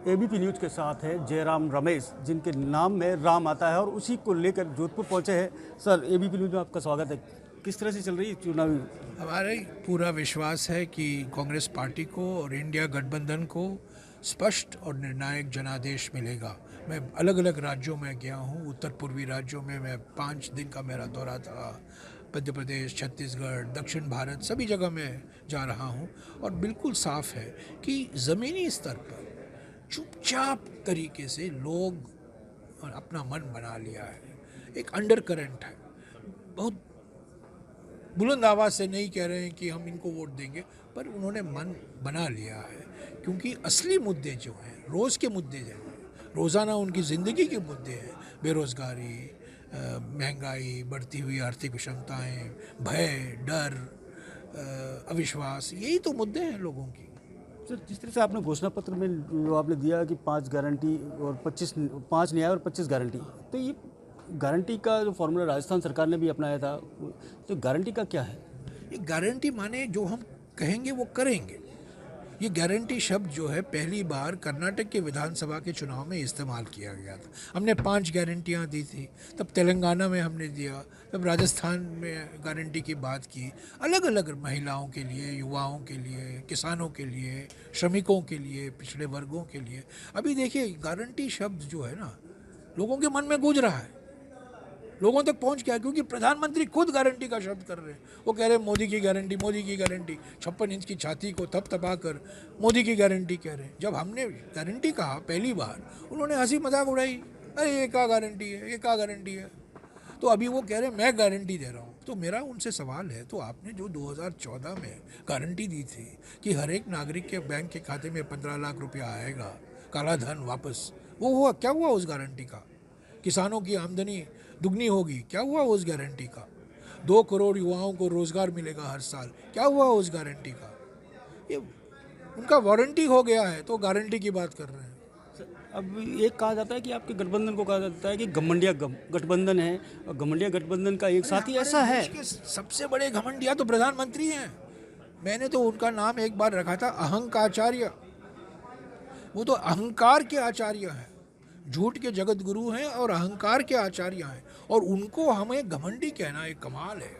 ABP news के साथ है जयराम रमेश, जिनके नाम में राम आता है और उसी को लेकर जोधपुर पहुंचे हैं। सर, एबीपी न्यूज़ में आपका स्वागत है। किस तरह से चल रही है चुनावी? हमारा पूरा विश्वास है कि कांग्रेस पार्टी को और इंडिया गठबंधन को स्पष्ट और निर्णायक जनादेश मिलेगा। मैं अलग अलग राज्यों में गया हूँ। उत्तर पूर्वी राज्यों में मैं 5 दिन का मेरा दौरा था। मध्य प्रदेश, छत्तीसगढ़, दक्षिण भारत, सभी जगह मैं जा रहा हूँ और बिल्कुल साफ है कि ज़मीनी स्तर पर चुपचाप तरीके से लोग अपना मन बना लिया है। एक अंडर करंट है, बहुत बुलंद आवाज़ से नहीं कह रहे हैं कि हम इनको वोट देंगे, पर उन्होंने मन बना लिया है। क्योंकि असली मुद्दे जो हैं, रोज़ के मुद्दे जो हैं, रोज़ाना उनकी ज़िंदगी के मुद्दे हैं, बेरोज़गारी, महंगाई, बढ़ती हुई आर्थिक विषमताएँ, भय, डर, अविश्वास, यही तो मुद्दे हैं लोगों की। सर, जिस तरह से आपने घोषणा पत्र में जो आपने दिया कि 5 गारंटी और 5 न्याय और 25 गारंटी, तो ये गारंटी का जो फॉर्मूला राजस्थान सरकार ने भी अपनाया था, तो गारंटी का क्या है? ये गारंटी माने जो हम कहेंगे वो करेंगे। ये गारंटी शब्द जो है पहली बार कर्नाटक के विधानसभा के चुनाव में इस्तेमाल किया गया था। हमने 5 गारंटियाँ दी थी, तब तेलंगाना में हमने दिया, तब राजस्थान में गारंटी की बात की। अलग अलग महिलाओं के लिए, युवाओं के लिए, किसानों के लिए, श्रमिकों के लिए, पिछड़े वर्गों के लिए। अभी देखिए, गारंटी शब्द जो है ना, लोगों के मन में गूंज रहा है, लोगों तक पहुंच गया, क्योंकि प्रधानमंत्री खुद गारंटी का शब्द कर रहे हैं। वो कह रहे हैं मोदी की गारंटी, मोदी की गारंटी। 56 इंच की छाती को थपथपा कर मोदी की गारंटी कह रहे हैं। जब हमने गारंटी कहा पहली बार, उन्होंने हंसी मजाक उड़ाई, अरे ये क्या गारंटी है, ये क्या गारंटी है। तो अभी वो कह रहे हैं मैं गारंटी दे रहा हूँ। तो मेरा उनसे सवाल है, तो आपने जो 2014 में गारंटी दी थी कि हर एक नागरिक के बैंक के खाते में 15 लाख रुपया आएगा, काला धन वापस, वो हुआ क्या? हुआ उस गारंटी का? किसानों की आमदनी दुगनी होगी, क्या हुआ उस गारंटी का? 2 करोड़ युवाओं को रोज़गार मिलेगा हर साल, क्या हुआ उस गारंटी का? ये उनका वारंटी हो गया है तो गारंटी की बात कर रहे हैं। अब एक कहा जाता है कि आपके गठबंधन को कहा जाता है कि गठबंधन है, और घमंडिया गठबंधन का एक साथी ऐसा है। देश के सबसे बड़े घमंडिया तो प्रधानमंत्री हैं। मैंने तो उनका नाम एक बार रखा था अहंकाचार्य। वो तो अहंकार के आचार्य हैं, झूठ के जगत गुरु हैं और अहंकार के आचार्य हैं, और उनको हमें घमंडी कहना एक कमाल है,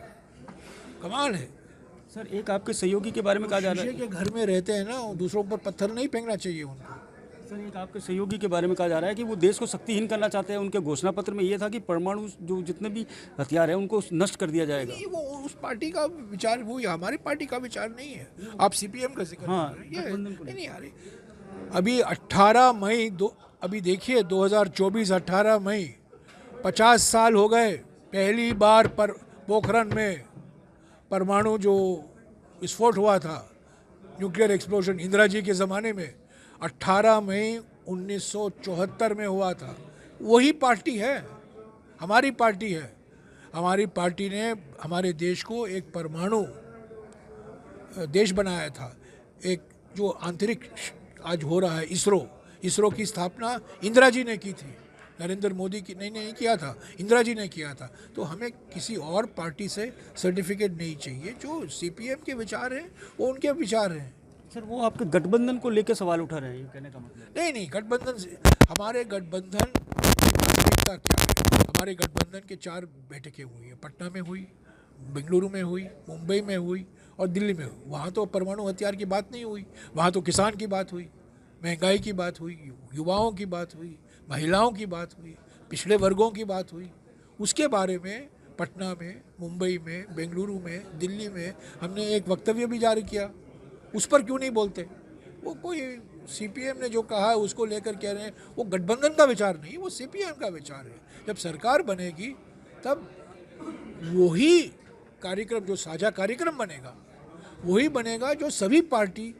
कमाल है। सर, एक आपके सहयोगी के बारे में कहा जा रहा शीशे है। के घर में रहते हैं ना, दूसरों पर पत्थर नहीं फेंकना चाहिए उनको। सर, एक आपके सहयोगी के बारे में कहा जा रहा है कि वो देश को शक्तिहीन करना चाहते हैं। उनके घोषणा पत्र में ये था कि परमाणु जो जितने भी हथियार हैं उनको नष्ट कर दिया जाएगा। नहीं, वो उस पार्टी का विचार, वो हमारी पार्टी का विचार नहीं है। आप सीपीएम का जिक्र हाँ, कर रहे हैं, गठबंधन को नहीं अरे अभी 18 मई अभी देखिए 2024 18 मई 50 साल हो गए। पहली बार पर पोखरण में परमाणु जो विस्फोट हुआ था, न्यूक्लियर एक्सप्लोजन, इंदिरा जी के ज़माने में 18 मई 1974 में हुआ था। वही पार्टी है, हमारी पार्टी है। हमारी पार्टी ने हमारे देश को एक परमाणु देश बनाया था। एक जो अंतरिक्ष आज हो रहा है, इसरो की स्थापना इंदिरा जी ने की थी, नरेंद्र मोदी की नहीं किया था, इंदिरा जी ने किया था। तो हमें किसी और पार्टी से सर्टिफिकेट नहीं चाहिए। जो सीपीएम के विचार हैं वो उनके विचार हैं। सर, वो आपके गठबंधन को लेकर सवाल उठा रहे हैं, ये कहने का मतलब। नहीं, गठबंधन से हमारे गठबंधन की प्राथमिकता क्या है? हमारे गठबंधन के 4 बैठकें हुई हैं। पटना में हुई, बेंगलुरु में हुई, मुंबई में हुई और दिल्ली में हुई। वहाँ तो परमाणु हथियार की बात नहीं हुई, वहाँ तो किसान की बात हुई, महंगाई की बात हुई, युवाओं की बात हुई, महिलाओं की बात हुई, पिछड़े वर्गों की बात हुई। उसके बारे में पटना में, मुंबई में, बेंगलुरु में, दिल्ली में हमने एक वक्तव्य भी जारी किया। उस पर क्यों नहीं बोलते? वो कोई सीपीएम ने जो कहा है उसको लेकर कह रहे हैं, वो गठबंधन का विचार नहीं, वो सीपीएम का विचार है। जब सरकार बनेगी तब वही कार्यक्रम, जो साझा कार्यक्रम बनेगा, वही बनेगा जो सभी पार्टी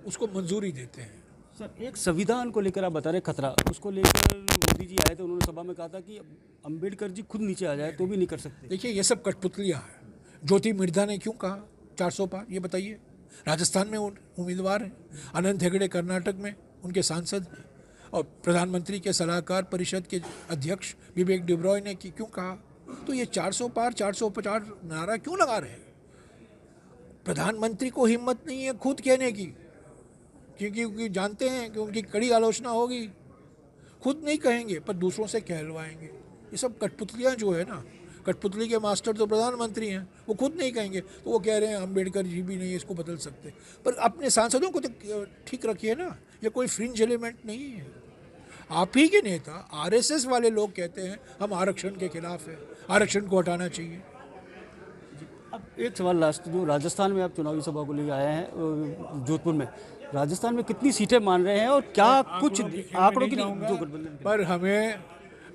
उसको मंजूरी देते हैं। सर, एक संविधान को लेकर आप बता रहे खतरा, उसको लेकर मोदी जी आए थे, उन्होंने सभा में कहा था कि अंबेडकर जी खुद नीचे आ जाए तो भी नहीं कर सकते। देखिए, ये सब कठपुतलियाँ हैं। ज्योति मिर्धा ने क्यों कहा 400 पार, ये बताइए। राजस्थान में उम्मीदवार हैं, अनंत हेगड़े कर्नाटक में उनके सांसद हैं, और प्रधानमंत्री के सलाहकार परिषद के अध्यक्ष विवेक डिब्रॉय ने क्यों कहा? तो ये 400 पार 450 नारा क्यों लगा रहे हैं? प्रधानमंत्री को हिम्मत नहीं है खुद कहने की, क्योंकि जानते हैं कि उनकी कड़ी आलोचना होगी। खुद नहीं कहेंगे पर दूसरों से कहलवाएंगे। ये सब कठपुतलियाँ जो है ना, कठपुतली के मास्टर तो प्रधानमंत्री हैं, वो खुद नहीं कहेंगे तो वो कह रहे हैं अम्बेडकर जी भी नहीं इसको बदल सकते। पर अपने सांसदों को तो ठीक रखिए ना, ये कोई फ्रिंज एलिमेंट नहीं है। आप ही के नेता आरएसएस वाले लोग कहते हैं हम आरक्षण के खिलाफ है, आरक्षण को हटाना चाहिए। अब एक सवाल लास्ट, जो राजस्थान में आप चुनावी सभा को लेकर आए हैं जोधपुर में, राजस्थान में कितनी सीटें मान रहे हैं और क्या कुछ आंकड़ों की जो गठबंधन पर हमें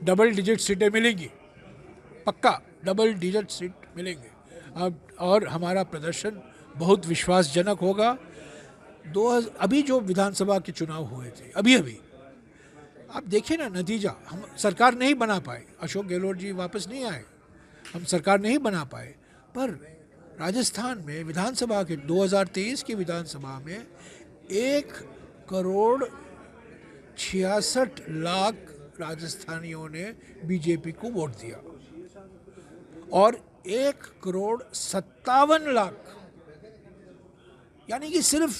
डबल डिजिट सीटें मिलेंगी, पक्का डबल डिजिट सीट मिलेंगे। अब और हमारा प्रदर्शन बहुत विश्वासजनक होगा। अभी जो विधानसभा के चुनाव हुए थे, अभी आप देखिए ना नतीजा, हम सरकार नहीं बना पाए, अशोक गहलोत जी वापस नहीं आए, हम सरकार नहीं बना पाए। पर राजस्थान में विधानसभा के 2023 की विधानसभा में 1,66,00,000 राजस्थानियों ने बीजेपी को वोट दिया और 1,57,00,000 यानी कि सिर्फ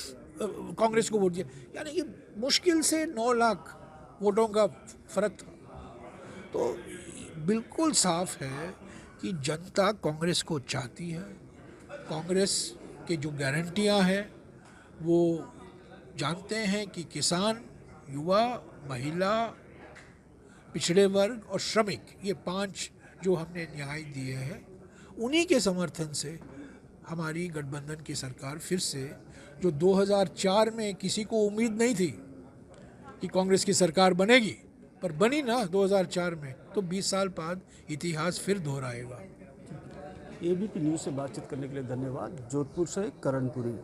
कांग्रेस को वोट दिया, यानी कि मुश्किल से 9 लाख वोटों का फर्क था। तो बिल्कुल साफ है कि जनता कांग्रेस को चाहती है। कांग्रेस के जो गारंटियां हैं वो जानते हैं कि किसान, युवा, महिला, पिछड़े वर्ग और श्रमिक, ये 5 जो हमने न्याय दिए हैं, उन्हीं के समर्थन से हमारी गठबंधन की सरकार फिर से, जो 2004 में किसी को उम्मीद नहीं थी कि कांग्रेस की सरकार बनेगी, पर बनी ना 2004 में, तो 20 साल बाद इतिहास फिर दोहराएगा। एबीपी न्यूज़ से बातचीत करने के लिए धन्यवाद। जोधपुर से करणपुरी।